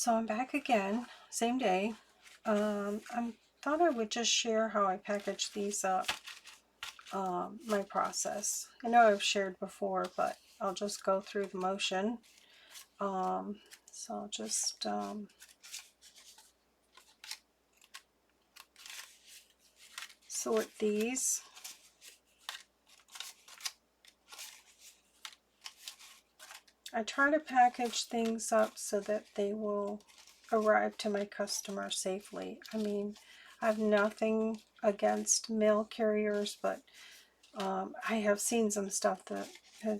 So I'm back again, same day. I thought I would just share how I package these up, my process. I know I've shared before, but I'll just go through the motion. So I'll just sort these. I try to package things up so that they will arrive to my customer safely. I mean, I have nothing against mail carriers, but I have seen some stuff that has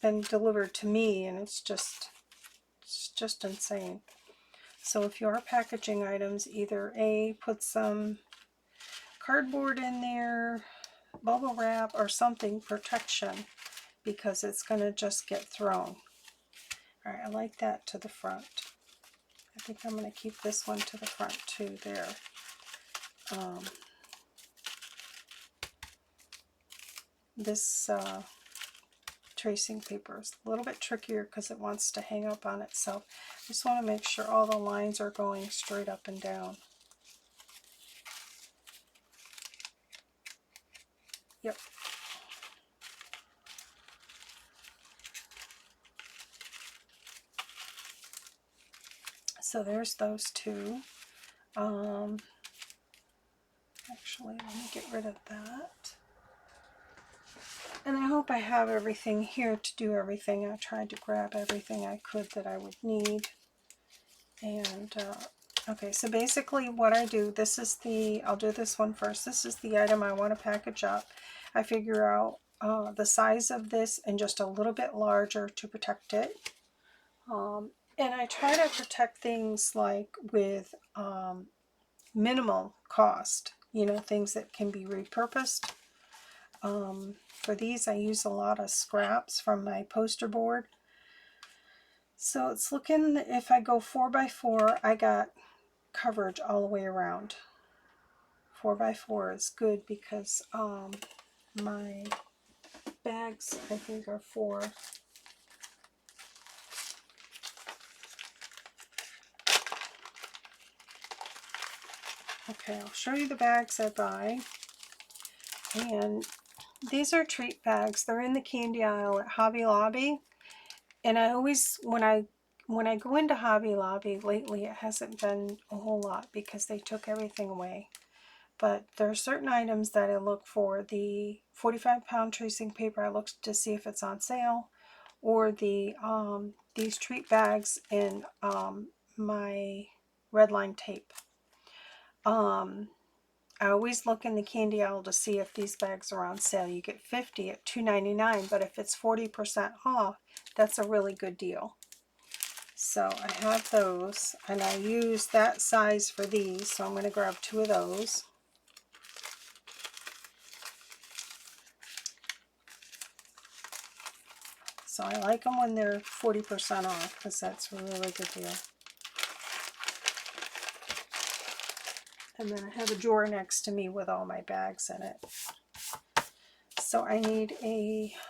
been delivered to me, and it's just insane. So if you are packaging items, either A, put some cardboard in there, bubble wrap, or something protection, because it's going to just get thrown. All right, I like that to the front. I think I'm going to keep this one to the front too there. This tracing paper is a little bit trickier because it wants to hang up on itself. I just want to make sure all the lines are going straight up and down. Yep. So there's those two. Actually, let me get rid of that. And I hope I have everything here to do everything. I tried to grab everything I could that I would need. And, okay, so basically what I do, this is the, I'll do this one first. This is the item I want to package up. I figure out the size of this and just a little bit larger to protect it. And I try to protect things like with minimal cost, you know, things that can be repurposed. For these, I use a lot of scraps from my poster board. So it's looking, if I go 4x4, I got coverage all the way around. 4x4 is good because my bags, I think, are 4. Okay, I'll show you the bags I buy. And these are treat bags. They're in the candy aisle at Hobby Lobby. And I always, when I go into Hobby Lobby lately, it hasn't been a whole lot because they took everything away. But there are certain items that I look for. The 45-pound tracing paper, I look to see if it's on sale, or the these treat bags and my red line tape. I always look in the candy aisle to see if these bags are on sale. You get 50 at $2.99, but if it's 40% off, that's a really good deal. So I have those, and I use that size for these, so I'm going to grab 2 of those. So I like them when they're 40% off, because that's a really good deal. And then I have a drawer next to me with all my bags in it. So I need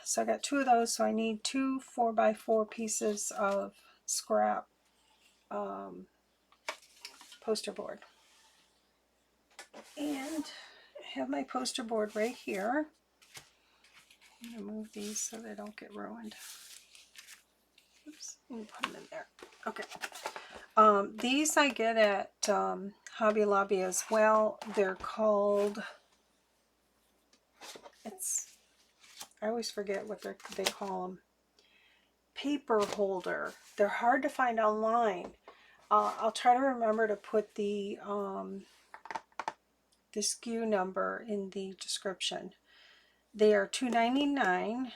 so I got 2 of those, so I need 2 4x4 pieces of scrap poster board. And I have my poster board right here. I'm going to move these so they don't get ruined. Oops, let me put them in there. Okay. These I get at Hobby Lobby as well. They're called, I always forget what they call them. Paper holder. They're hard to find online. I'll try to remember to put the SKU number in the description. They are $2.99,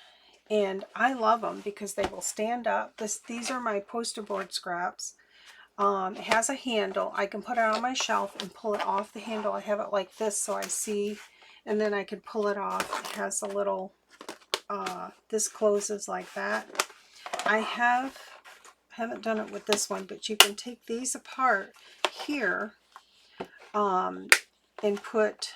and I love them because they will stand up. These are my poster board scraps. It has a handle. I can put it on my shelf and pull it off the handle. I have it like this so I see, and then I could pull it off. It has a little, this closes like that. I haven't done it with this one, but you can take these apart here and put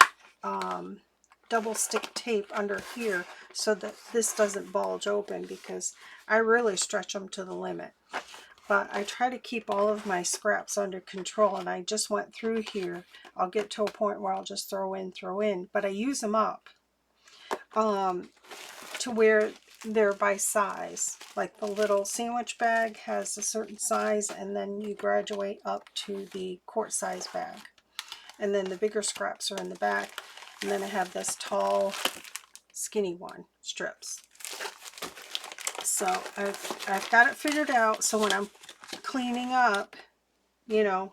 double stick tape under here so that this doesn't bulge open, because I really stretch them to the limit. but I try to keep all of my scraps under control, and I just went through here. I'll get to a point where I'll just throw in, but I use them up to where they're by size. Like the little sandwich bag has a certain size, and then you graduate up to the quart size bag. And then the bigger scraps are in the back, and then I have this tall, skinny one, strips. So I've got it figured out, so when I'm cleaning up, you know,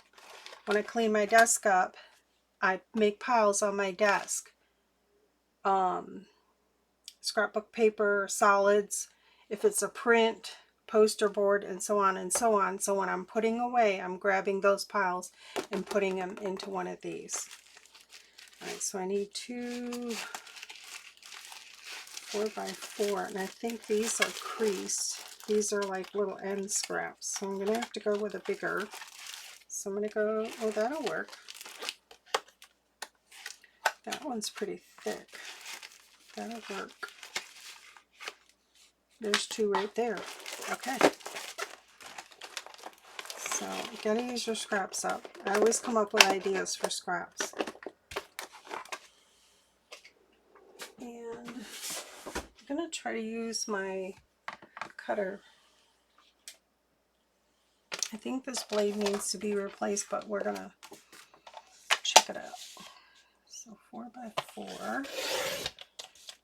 when I clean my desk up, I make piles on my desk. Scrapbook paper, solids, if it's a print, poster board, and so on and so on. So when I'm putting away, I'm grabbing those piles and putting them into one of these. Alright, so I need 2 4x4, and I think these are creased. These are like little end scraps, so I'm going to have to go with a bigger. So I'm going to go, oh, that'll work. That one's pretty thick. That'll work. There's 2 right there. Okay. So you gotta use your scraps up. I always come up with ideas for scraps. And I'm gonna try to use my cutter. I think this blade needs to be replaced, but we're gonna check it out. So 4x4.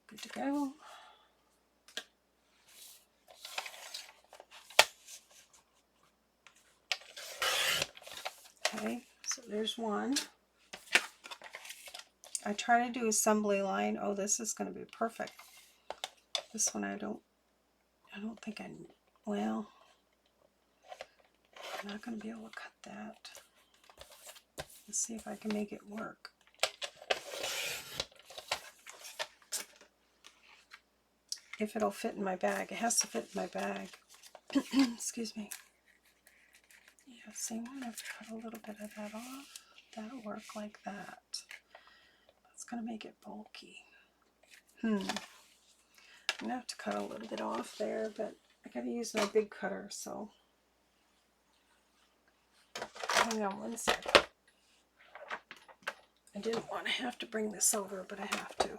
Good to go. Okay, so there's one. I try to do assembly line. Oh, this is going to be perfect. This one I don't think well, I'm not going to be able to cut that. Let's see if I can make it work. If it'll fit in my bag. It has to fit in my bag. Excuse me. Yeah, see, I'm going to have to cut a little bit of that off. That'll work like that. That's going to make it bulky. I'm going to have to cut a little bit off there, but I got to use my big cutter, so hang on one sec. I didn't want to have to bring this over, but I have to.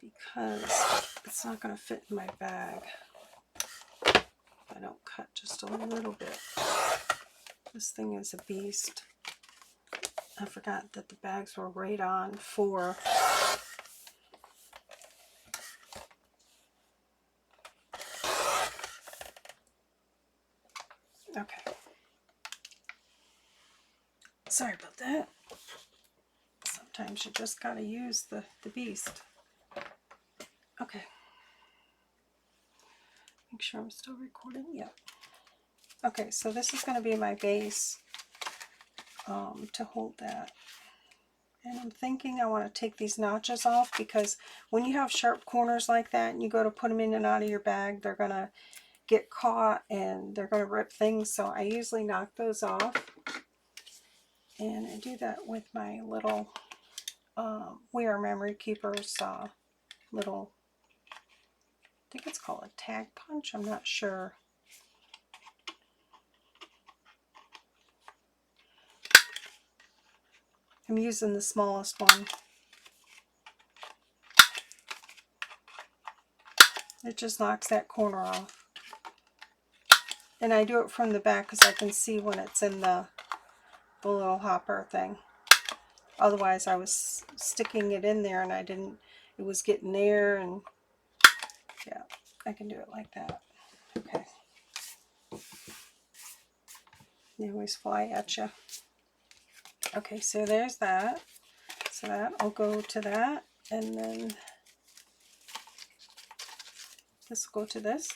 Because it's not going to fit in my bag if I don't cut just a little bit. This thing is a beast. I forgot that the bags were right on 4. Okay. Sorry about that. Sometimes you just gotta use the beast. Okay. Make sure I'm still recording. Yep. Okay, so this is going to be my base to hold that. And I'm thinking I want to take these notches off, because when you have sharp corners like that and you go to put them in and out of your bag, they're going to get caught and they're going to rip things. So I usually knock those off. And I do that with my little We Are Memory Keepers little, I think it's called a tag punch, I'm not sure. I'm using the smallest one. It just knocks that corner off. And I do it from the back because I can see when it's in the little hopper thing. Otherwise I was sticking it in there and I didn't, it was getting there, and yeah, I can do it like that. Okay. They always fly at you. Okay, so there's that. So that, I'll go to that, and then this will go to this.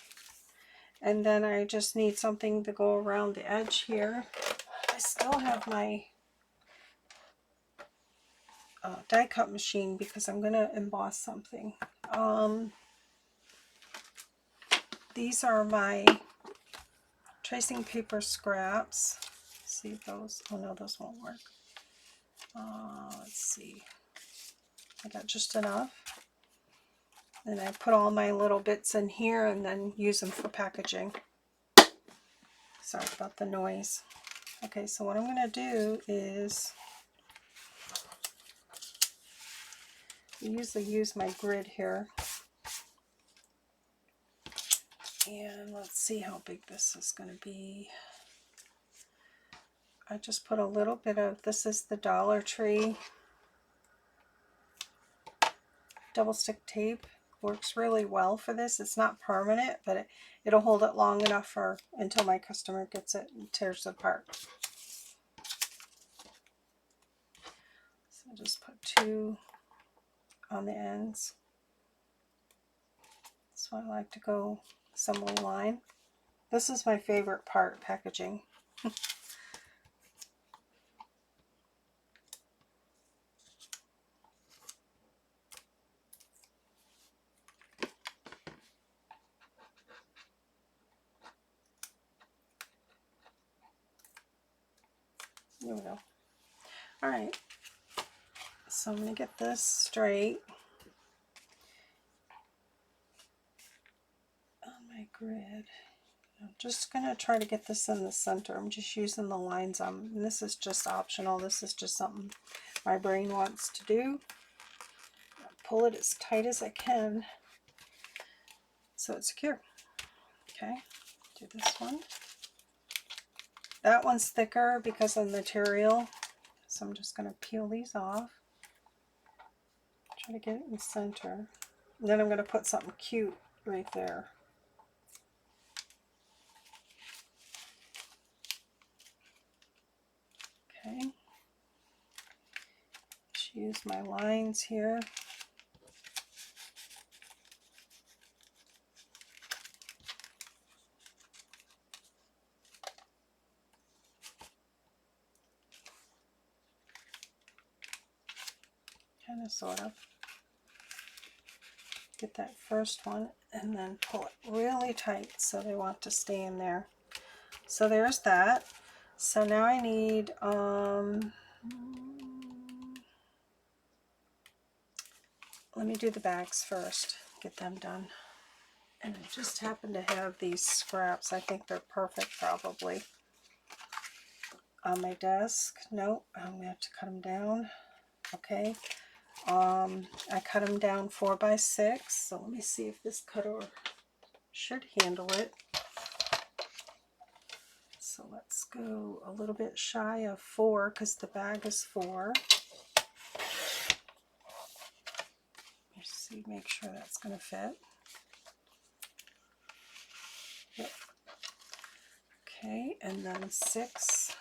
And then I just need something to go around the edge here. I still have my die cut machine because I'm going to emboss something. These are my tracing paper scraps. Let's see if those, oh no, those won't work. Let's see. I got just enough. And I put all my little bits in here and then use them for packaging. Sorry about the noise. Okay, so what I'm going to do is I usually use my grid here. And let's see how big this is going to be. I just put a little bit of, this is the Dollar Tree double stick tape. Works really well for this. It's not permanent, but it'll hold it long enough for until my customer gets it and tears it apart. So just put 2 on the ends. That's why I like to go assembly line. This is my favorite part, packaging. There we go. All right, so I'm going to get this straight on my grid. I'm just going to try to get this in the center. I'm just using the lines on, and this is just optional. This is just something my brain wants to do. I'll pull it as tight as I can so it's secure. Okay, do this one. That one's thicker because of the material, so I'm just going to peel these off. Try to get it in the center. And then I'm going to put something cute right there. Okay. Just use my lines here. Kind of, sort of. Get that first one and then pull it really tight so they want to stay in there. So there's that. So now I need let me do the bags first, get them done. And I just happen to have these scraps. I think they're perfect probably on my desk. Nope, I'm gonna have to cut them down. Okay. I cut them down 4 by 6, so let me see if this cutter should handle it. So let's go a little bit shy of 4 because the bag is 4. Let's see, make sure that's going to fit. Yep. Okay, and then 6.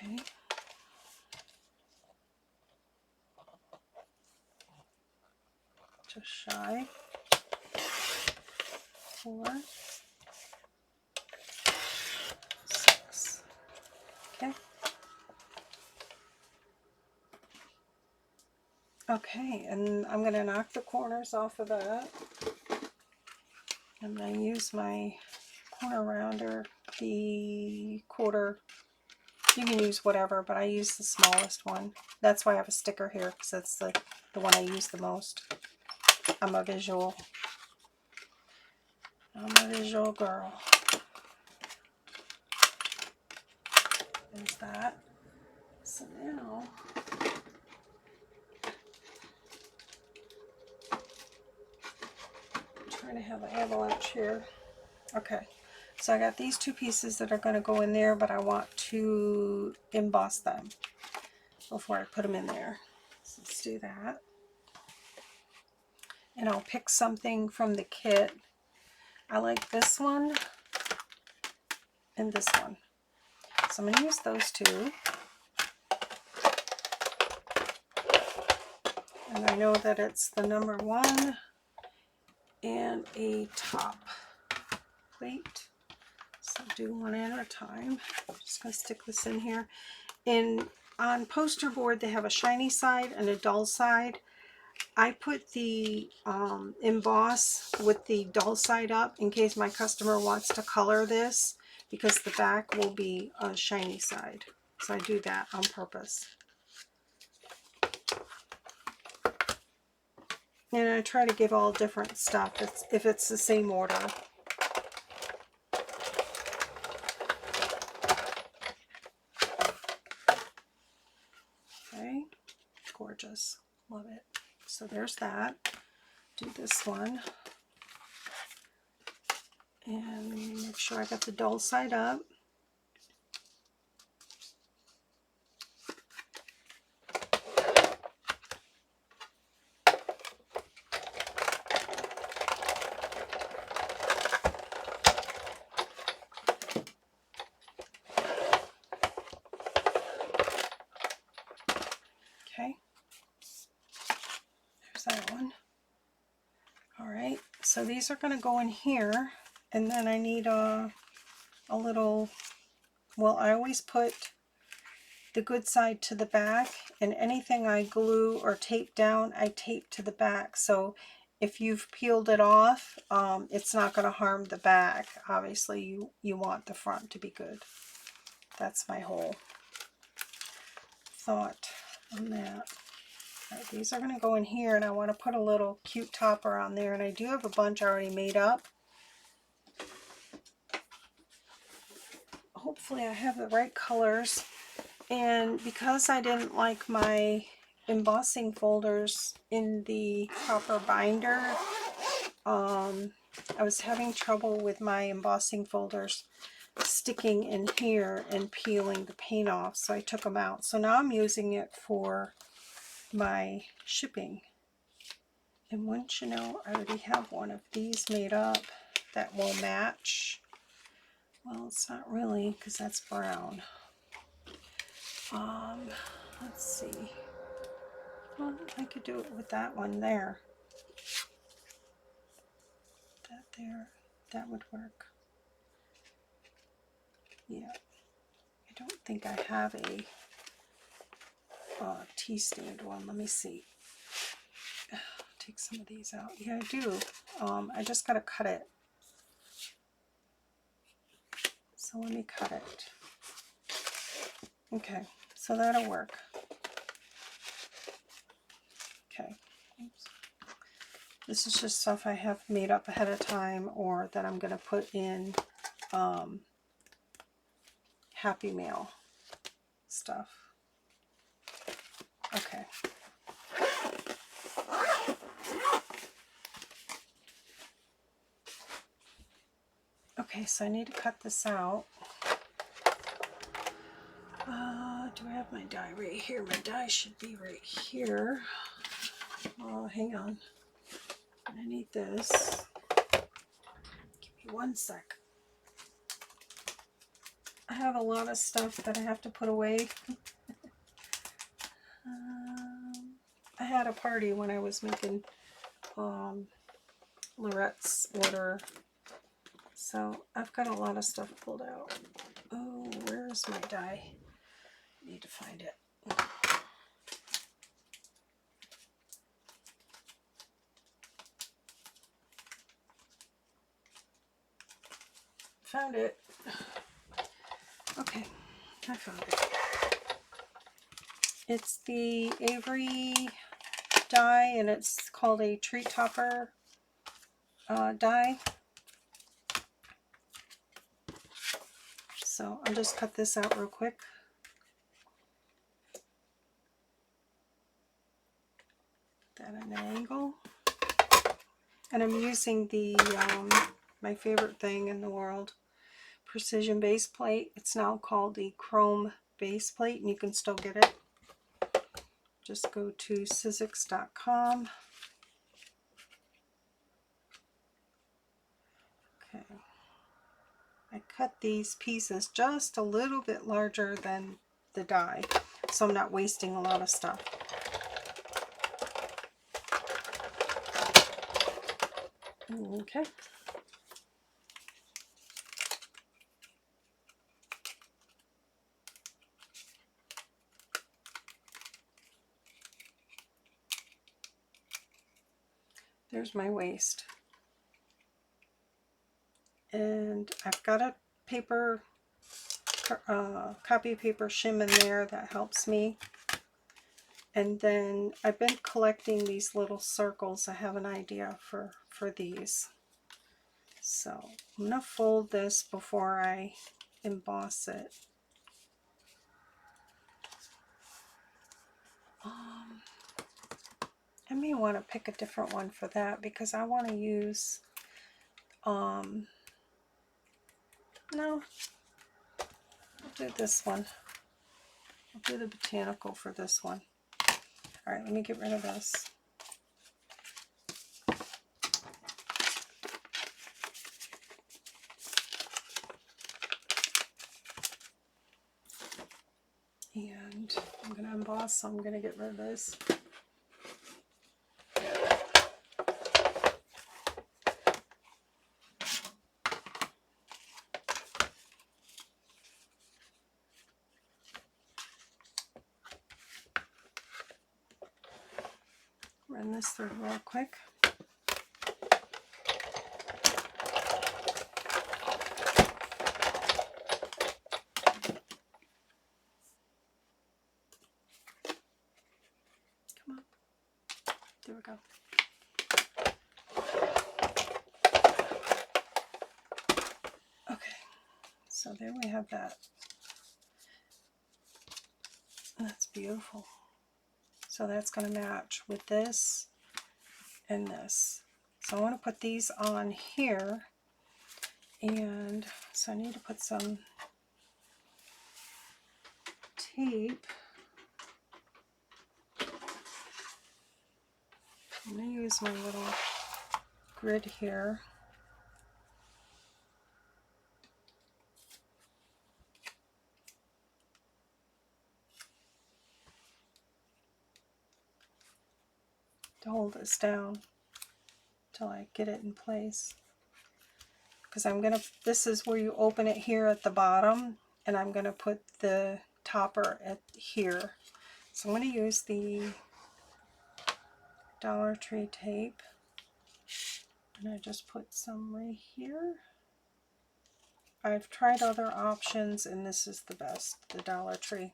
Okay. Just shy. 4. 6. Okay. Okay, and I'm going to knock the corners off of that. I'm going to use my corner rounder, the quarter. You can use whatever, but I use the smallest one. That's why I have a sticker here, because that's the one I use the most. I'm a visual girl. There's that. So now, I'm trying to have an avalanche here. Okay, so I got these 2 pieces that are going to go in there, but I want to emboss them before I put them in there. So let's do that. And I'll pick something from the kit. I like this one and this one. So I'm going to use those 2. And I know that it's the number 1 and a top plate. So do one at a time. I'm just going to stick this in here. And on poster board, they have a shiny side and a dull side. I put the emboss with the dull side up in case my customer wants to color this, because the back will be a shiny side. So I do that on purpose. And I try to get all different stuff if it's the same order. Okay, gorgeous. Love it. So there's that. Do this one. And make sure I got the dull side up. Okay, there's that one. All right, so these are going to go in here, and then I need a little, well, I always put the good side to the back, and anything I glue or tape down, I tape to the back. So if you've peeled it off, it's not going to harm the back. Obviously, you want the front to be good. That's my whole thought on that. All right, these are going to go in here, and I want to put a little cute topper on there, and I do have a bunch already made up. Hopefully I have the right colors, and because I didn't like my embossing folders in the copper binder, I was having trouble with my embossing folders sticking in here and peeling the paint off, so I took them out. So now I'm using it for my shipping, and wouldn't you know, I already have one of these made up that will match. Well, it's not really, because that's brown. Let's see. Well, I could do it with that one there. That there, that would work. Yeah, I don't think I have a tea stand one. Let me see. Take some of these out. Yeah, I do. I just gotta cut it. So let me cut it. Okay, so that'll work. Okay. Oops. This is just stuff I have made up ahead of time, or that I'm gonna put in Happy Mail stuff. Okay. Okay, so I need to cut this out. Do I have my die right here? My die should be right here. Oh, hang on. I need this. Give me one sec. I have a lot of stuff that I have to put away. I had a party when I was making Lorette's order. So I've got a lot of stuff pulled out. Oh, where's my die? I need to find it. Found it. Okay, I found it. It's the Avery die, and it's called a treat topper die. So I'll just cut this out real quick. That at an angle. And I'm using the my favorite thing in the world, precision base plate. It's now called the chrome base plate, and you can still get it. Just go to Sizzix.com. Okay. I cut these pieces just a little bit larger than the die, so I'm not wasting a lot of stuff. Okay. There's my waist. And I've got a paper, copy paper shim in there that helps me. And then I've been collecting these little circles. I have an idea for these. So I'm going to fold this before I emboss it. I may want to pick a different one for that because I want to use, no, I'll do this one. I'll do the botanical for this one. All right, let me get rid of this. And I'm going to emboss, so I'm going to get rid of this. Run this through real quick. Come on. There we go. Okay, so there we have that. That's beautiful. So that's going to match with this and this. So I want to put these on here, and so I need to put some tape. I'm going to use my little grid here. To hold this down till I get it in place. Because I'm going to, this is where you open it here at the bottom, and I'm going to put the topper at here. So I'm going to use the Dollar Tree tape, and I just put some right here. I've tried other options, and this is the best, the Dollar Tree.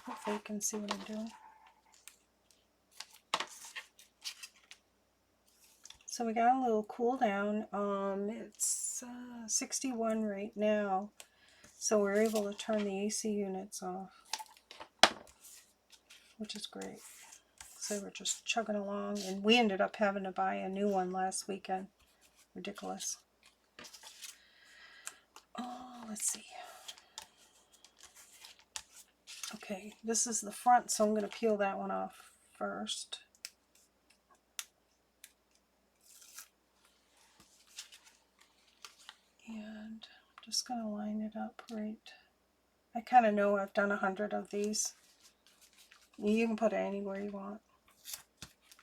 Hopefully you can see what I'm doing. So we got a little cool down. It's 61 right now, so we're able to turn the AC units off, which is great. So we're just chugging along, and we ended up having to buy a new one last weekend. Ridiculous. Oh, let's see. Okay, this is the front, so I'm going to peel that one off first. And I'm just going to line it up right. I kind of know I've done 100 of these. You can put it anywhere you want.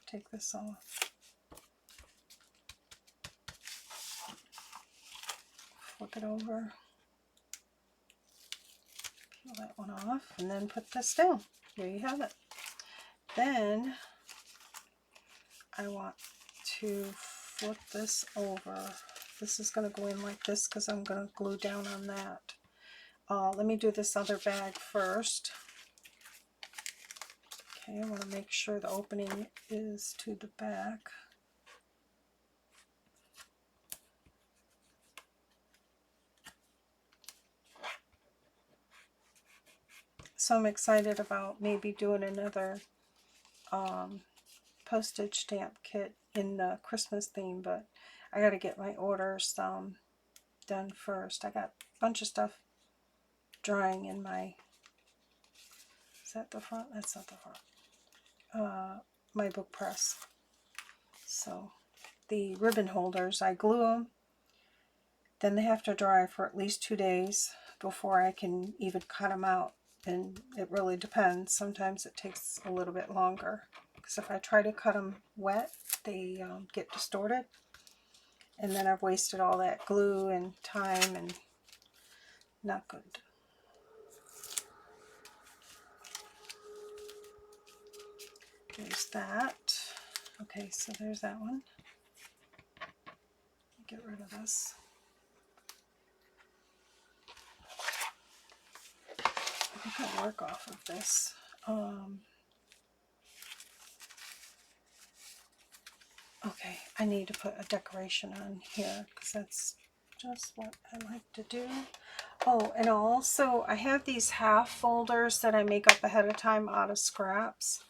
Take this off. Flip it over. Peel that one off, and then put this down. There you have it. Then I want to flip this over. This is going to go in like this because I'm going to glue down on that. Let me do this other bag first. Okay, I want to make sure the opening is to the back. So I'm excited about maybe doing another postage stamp kit in the Christmas theme, but I got to get my orders done first. I got a bunch of stuff drying in my, is that the front? That's not the front. My book press. So the ribbon holders, I glue them, then they have to dry for at least 2 days before I can even cut them out. And it really depends. Sometimes it takes a little bit longer, because if I try to cut them wet, they get distorted, and then I've wasted all that glue and time, and not good. There's that. Okay, so there's that one. Get rid of this. I think I'll work off of this. Okay, I need to put a decoration on here because that's just what I like to do. Oh, and also I have these half folders that I make up ahead of time out of scraps.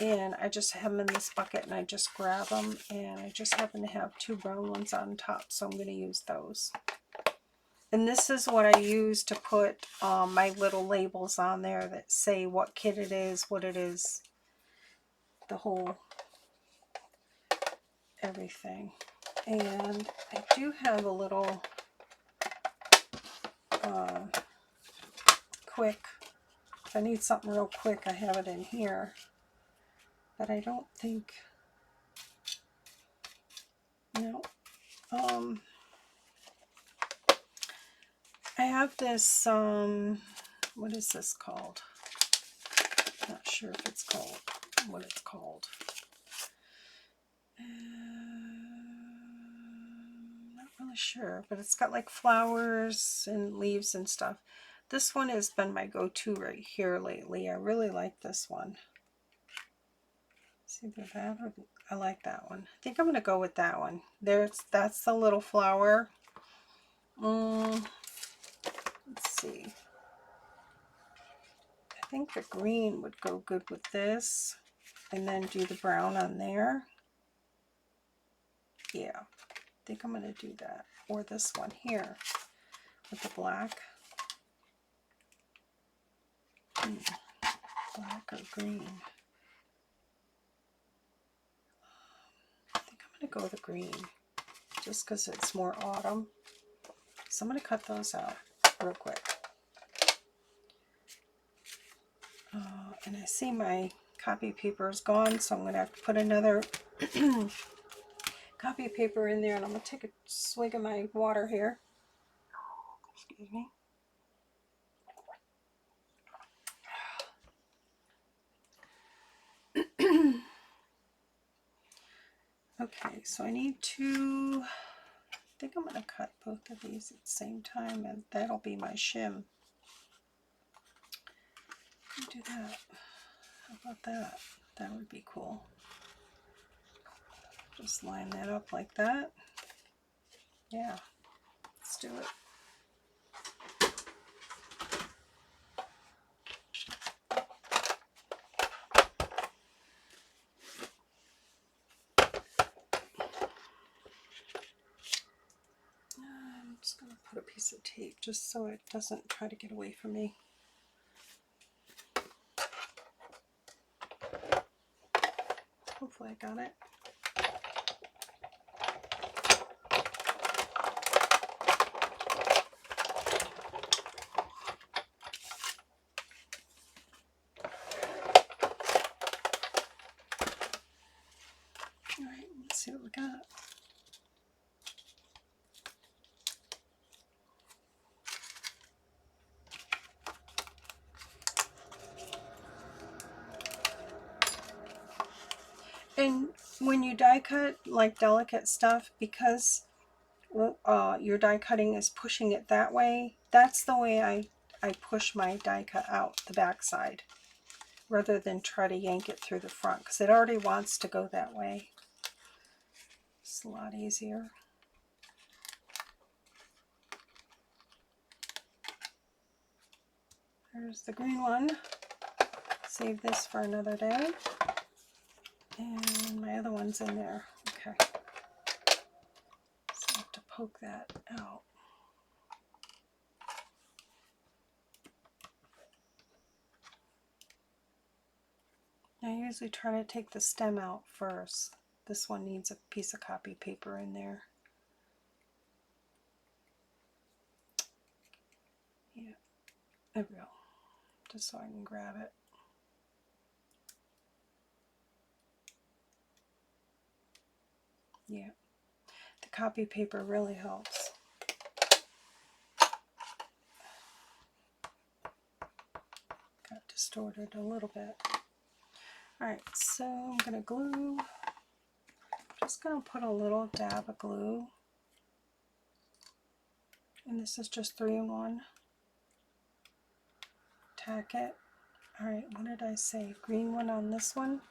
And I just have them in this bucket and I just grab them. And I just happen to have 2 brown ones on top, so I'm going to use those. And this is what I use to put my little labels on there that say what kit it is, what it is, the whole everything. And I do have a little quick, if I need something real quick, I have it in here. But I don't think, no. I have this, what is this called? Not sure if it's called, what it's called. Not really sure, but it's got like flowers and leaves and stuff. This one has been my go-to right here lately. I really like this one. It's either that or I like that one. I think I'm going to go with that one. That's the little flower. Let's see. I think the green would go good with this. And then do the brown on there. Yeah, I think I'm going to do that. Or this one here with the black. Black or green. I think I'm going to go with the green. Just because it's more autumn. So I'm going to cut those out real quick. And I see my copy paper is gone, so I'm going to have to put another copy paper in there, and I'm going to take a swig of my water here. Excuse me. Okay, so I need to, I think I'm going to cut both of these at the same time, and that'll be my shim. Do that. How about that? That would be cool. Just line that up like that. Yeah, let's do it. I'm just going to put a piece of tape just so it doesn't try to get away from me. Hopefully I got it. All right, let's see what we got. And when you die cut like delicate stuff, because your die cutting is pushing it that way, that's the way I push my die cut out the back side, rather than try to yank it through the front, because it already wants to go that way. It's a lot easier. There's the green one. Save this for another day. And my other one's in there. Okay. So I have to poke that out. I usually try to take the stem out first. This one needs a piece of copy paper in there. Yeah, there we go. Just so I can grab it. Yeah, the copy paper really helps. Got distorted a little bit. Alright, so I'm going to glue. Just going to put a little dab of glue. And this is just 3-in-1. Tack it. Alright, what did I say? Green one on this one,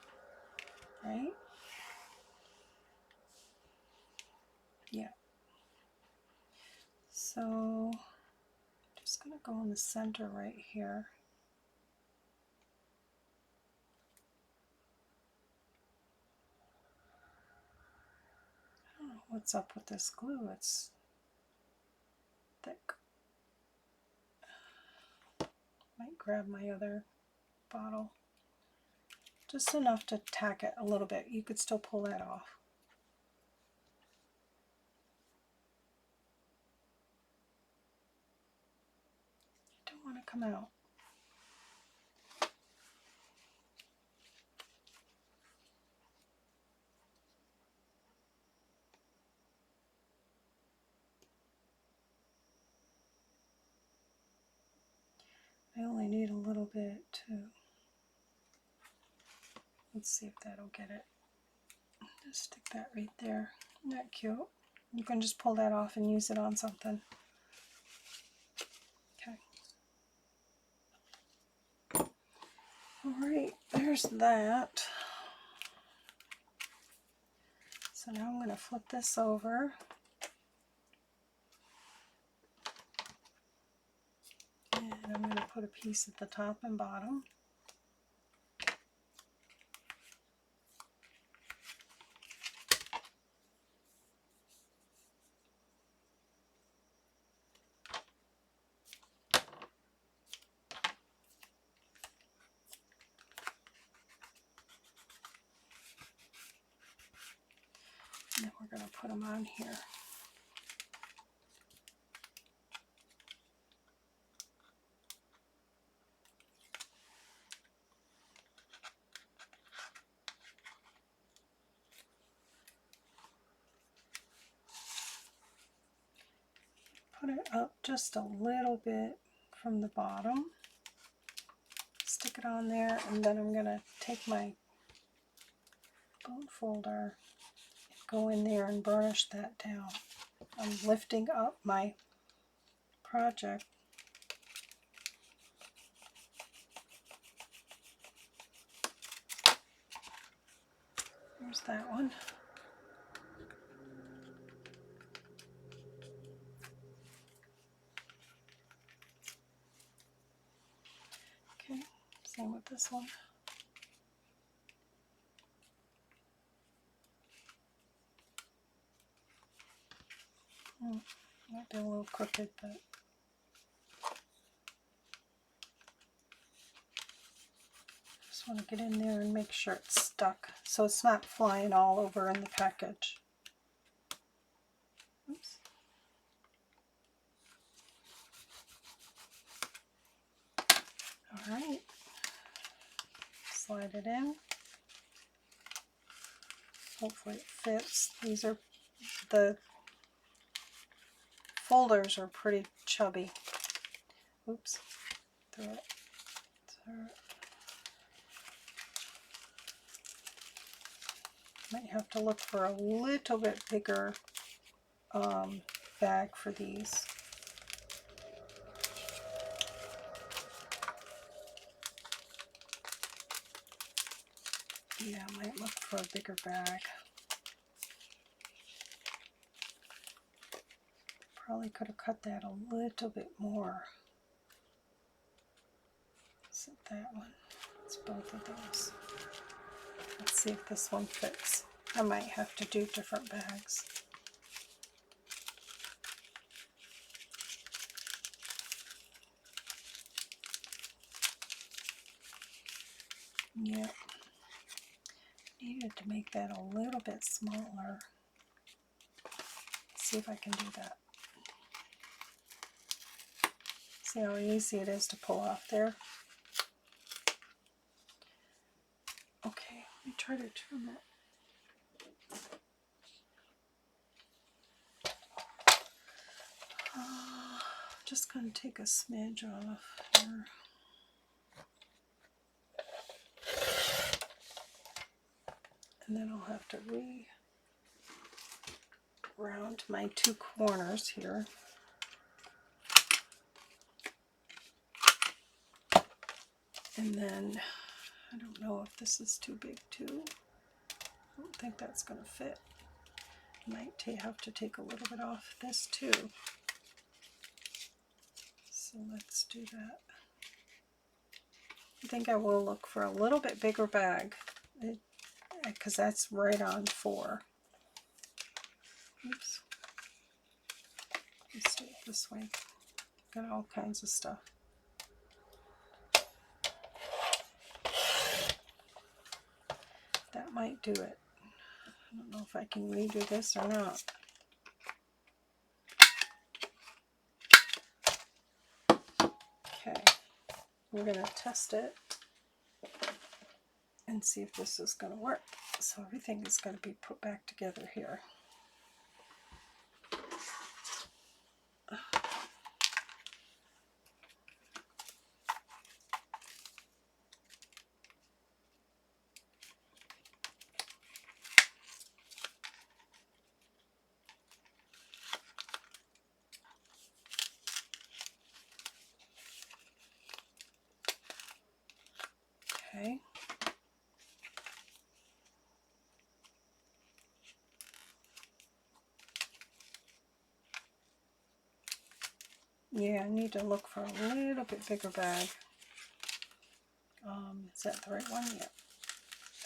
right? Yeah. So, just going to go in the center right here. I don't know what's up with this glue. It's thick. Might grab my other bottle. Just enough to tack it a little bit. You could still pull that off. I don't want to come out. I only need a little bit to, let's see if that'll get it. Just stick that right there. Isn't that cute? You can just pull that off and use it on something. Okay. Alright, there's that. So now I'm going to flip this over. And I'm going to put a piece at the top and bottom. And then we're going to put them on here. Put it up just a little bit from the bottom. Stick it on there, and then I'm going to take my bone folder and go in there and burnish that down. I'm lifting up my project. There's that one. Okay, same with this one. Might be a little crooked, but just want to get in there and make sure it's stuck so it's not flying all over in the package. Oops. All right, slide it in. Hopefully it fits. These are, the folders are pretty chubby. Oops, throw it. Might have to look for a little bit bigger bag for these. Yeah, I might look for a bigger bag. Probably could have cut that a little bit more. Is it that one? It's both of those. Let's see if this one fits. I might have to do different bags. Yep. Needed to make that a little bit smaller. See if I can do that. See how easy it is to pull off there? Okay, let me try to trim it. Just going to take a smidge off here. And then I'll have to round my two corners here. And then, I don't know if this is too big too. I don't think that's going to fit. Might have to take a little bit off this too. So let's do that. I think I will look for a little bit bigger bag, because that's right on 4. Oops. Let's do it this way. Got all kinds of stuff. That might do it. I don't know if I can redo this or not. Okay, we're going to test it and see if this is going to work. So everything is going to be put back together here. Okay. Yeah, I need to look for a little bit bigger bag. Is that the right one? Yep.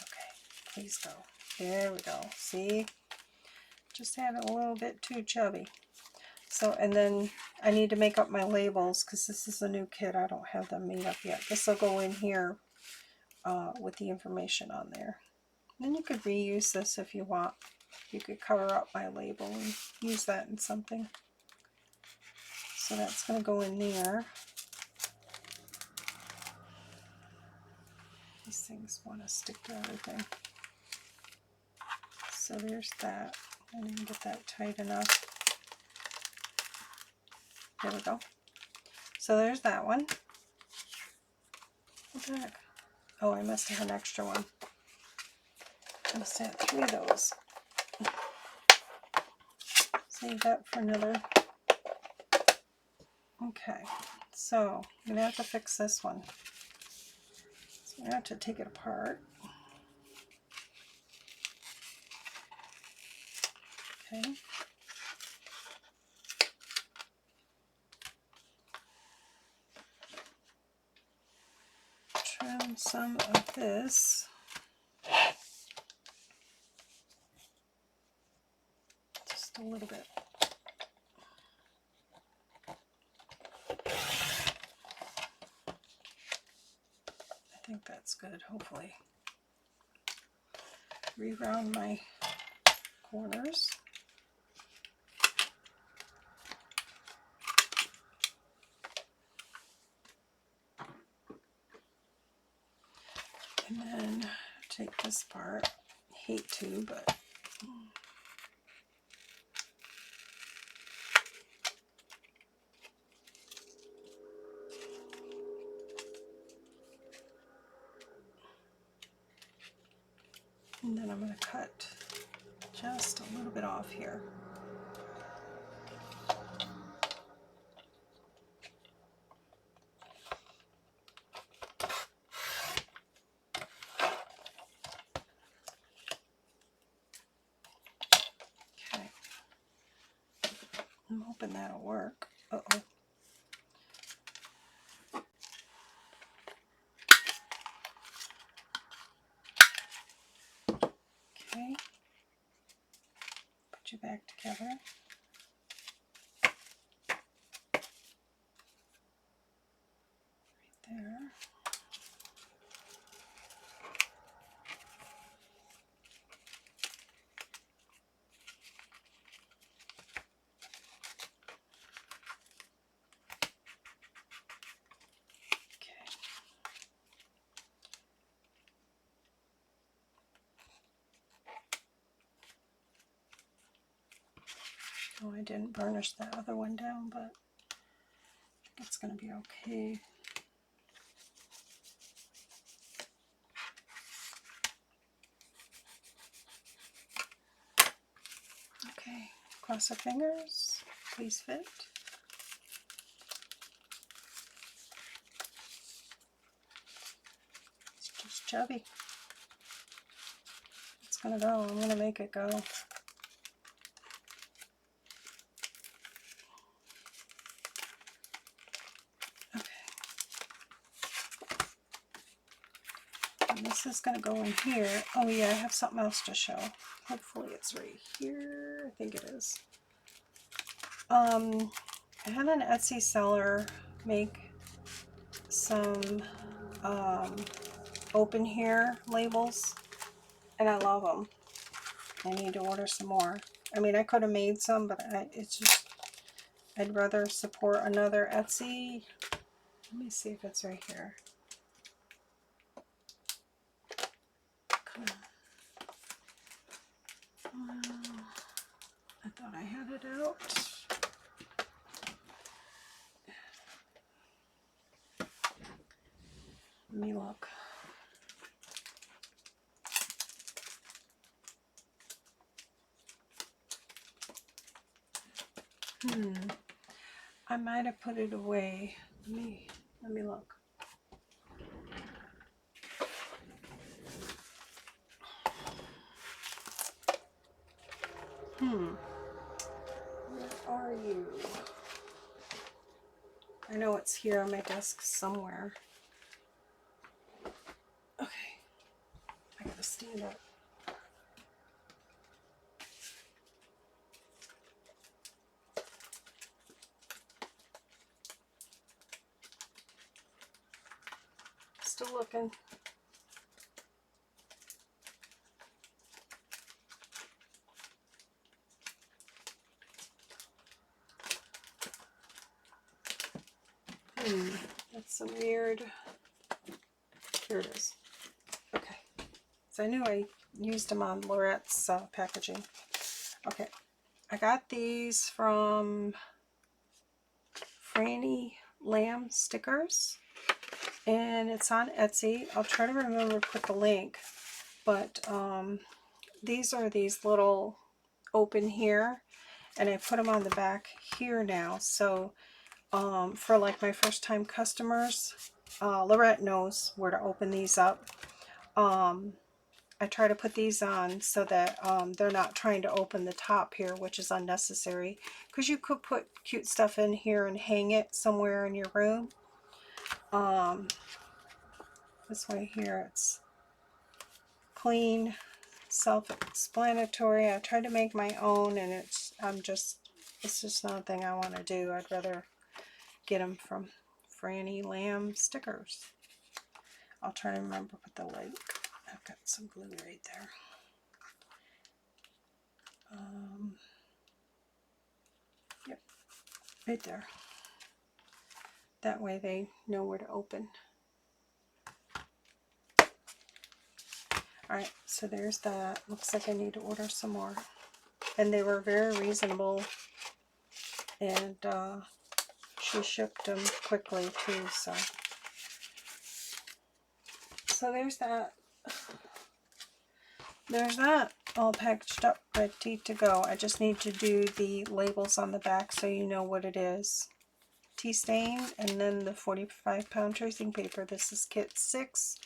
Okay, please go. There we go. See? Just had it a little bit too chubby. So, and then I need to make up my labels because this is a new kit. I don't have them made up yet. This will go in here with the information on there. Then you could reuse this if you want. You could cover up my label and use that in something. So that's going to go in there. These things want to stick to everything. So there's that. I didn't get that tight enough. There we go. So there's that one. What the heck? Oh, I must have an extra one. I must have 3 of those. Save that for another. Okay, so I'm going to have to fix this one. So I'm going to have to take it apart. Okay. Trim some of this. Just a little bit. I think that's good, hopefully. Re-round my corners. And then take this part. Hate to, but and then I'm going to cut just a little bit off here. Okay. I'm hoping that'll work. Uh-oh. Okay. Put you back together. Right there. Oh, I didn't burnish that other one down, but it's going to be okay. Cross our fingers. Please fit. It's just chubby. It's gonna go. I'm gonna make it go. This is going to go in here. Oh yeah, I have something else to show. Hopefully it's right here. I think it is. I had an Etsy seller make some open here labels, and I love them. I need to order some more. I mean, I could have made some, but it's just, I'd rather support another Etsy. Let me see if it's right here. I thought I had it out. Let me look. I might have put it away. Let me look. Where are you? I know it's here on my desk somewhere. Okay. I gotta stand up. Still looking. That's some weird. Here it is. Okay. So I knew I used them on Lorette's packaging. Okay. I got these from Frannie lamb stickers, and it's on Etsy. I'll try to remember to put the link, but these are these little open here, and I put them on the back here now. So for like my first time customers, Lorette knows where to open these up. I try to put these on so that they're not trying to open the top here, which is unnecessary, because you could put cute stuff in here and hang it somewhere in your room. This way here, it's clean, self-explanatory. I tried to make my own, and it's just not a thing I want to do. I'd rather get them from Frannie lamb stickers. I'll try to remember to put the link. I've got some glue right there. Yep, right there. That way they know where to open. Alright, so there's that. Looks like I need to order some more. And they were very reasonable. And she shipped them quickly too, so. So there's that. There's that. All packaged up, ready to go. I just need to do the labels on the back so you know what it is. Tea stain, and then the 45-pound tracing paper. This is kit 6.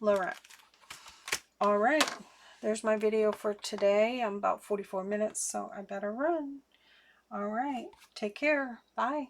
Lorette. Alright, there's my video for today. I'm about 44 minutes, so I better run. Alright, take care. Bye.